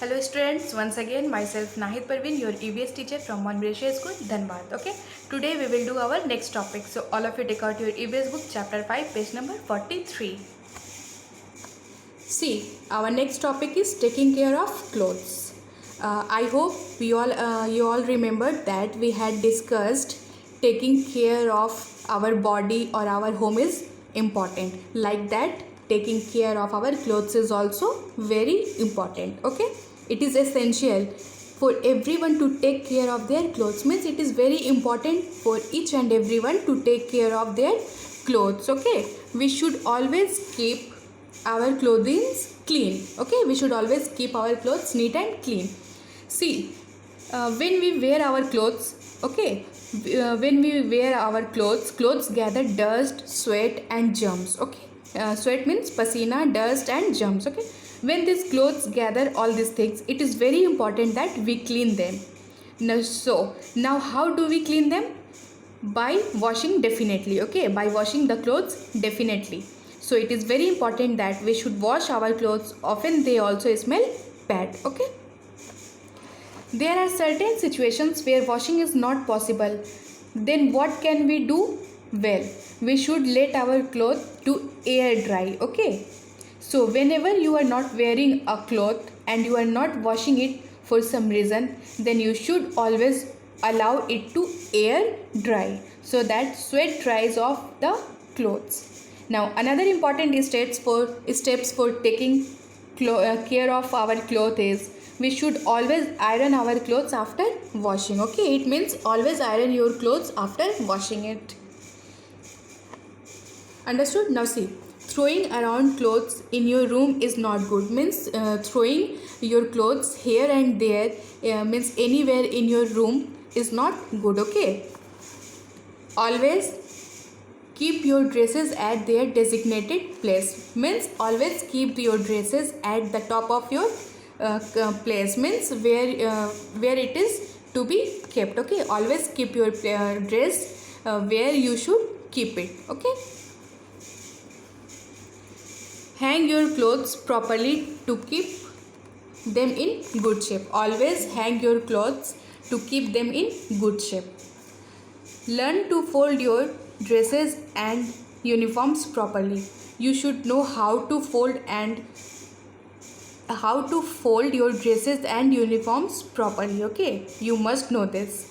Hello students, once again myself Nahid Parveen, your EVS teacher from Monbrescia School, Dhanbad. Okay, today we will do our next topic. So all of you take out your EVS book, chapter 5, page number 43. See, our next topic is taking care of clothes. I hope you all remembered that we had discussed taking care of our body or our home is important. Like that, taking care of our clothes is also very important. Okay, it is essential for everyone to take care of their clothes. Means it is very important for each and everyone to take care of their clothes. Okay, we should always keep our clothing clean. Okay, we should always keep our clothes neat and clean. See, when we wear our clothes, okay, when we wear our clothes gather dust, sweat and germs. Okay, sweat means pasina, dust and germs. Okay, when these clothes gather all these things, it is very important that we clean them. Now how do we clean them? By washing, definitely. Okay, by washing the clothes, definitely. So it is very important that we should wash our clothes often. They also smell bad. Okay, there are certain situations where washing is not possible. Then what can we do? Well, we should let our clothes to air dry. Okay, so whenever you are not wearing a cloth and you are not washing it for some reason, then you should always allow it to air dry so that sweat dries off the clothes. Now another important steps for taking care of our clothes is we should always iron our clothes after washing. Okay, it means always iron your clothes after washing it. Understood? Now see, throwing around clothes in your room is not good. Means throwing your clothes here and there, means anywhere in your room is not good. Okay, always keep your dresses at their designated place. Means always keep your dresses at the top of your place. Means where it is to be kept. Okay, always keep your dress where you should keep it. Okay, hang your clothes properly to keep them in good shape. Always hang your clothes to keep them in good shape. Learn to fold your dresses and uniforms properly. You should know how to fold your dresses and uniforms properly. Okay, you must know this.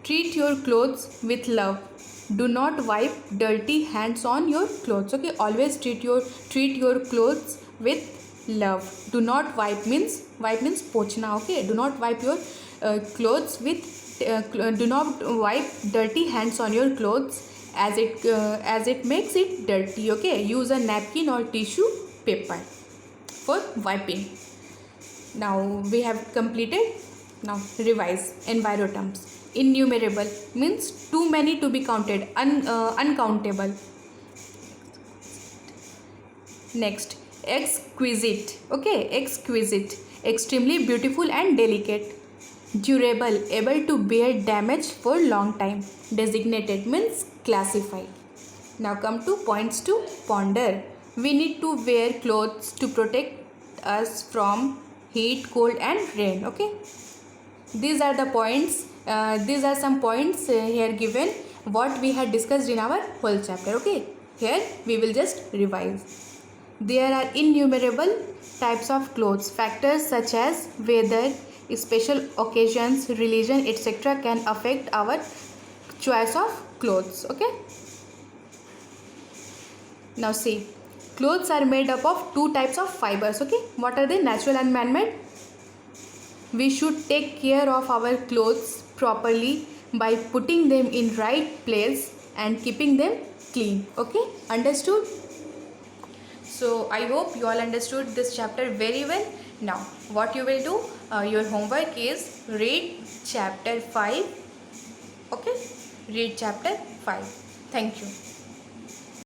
Treat your clothes with love. Do not wipe dirty hands on your clothes. Okay, always treat your clothes with love. Do not wipe means pochna. Okay, do not wipe your clothes with do not wipe dirty hands on your clothes as it makes it dirty. Okay, use a napkin or tissue paper for wiping. Now we have completed. Now revise enviro terms. Innumerable means too many to be counted, uncountable. Next, exquisite. Okay, exquisite, extremely beautiful and delicate. Durable, able to bear damage for long time. Designated means classified. Now come to points to ponder. We need to wear clothes to protect us from heat, cold and rain. Okay, these are the points. These are some points here given what we had discussed in our whole chapter. Okay, here we will just revise. There are innumerable types of clothes. Factors such as weather, special occasions, religion, etc. can affect our choice of clothes. Okay, now see, clothes are made up of two types of fibers. Okay, what are they? Natural and man-made. We should take care of our clothes properly by putting them in right place and keeping them clean. Okay, understood? So I hope you all understood this chapter very well. Now what you will do, your homework is read chapter 5. Okay, read chapter 5. Thank you.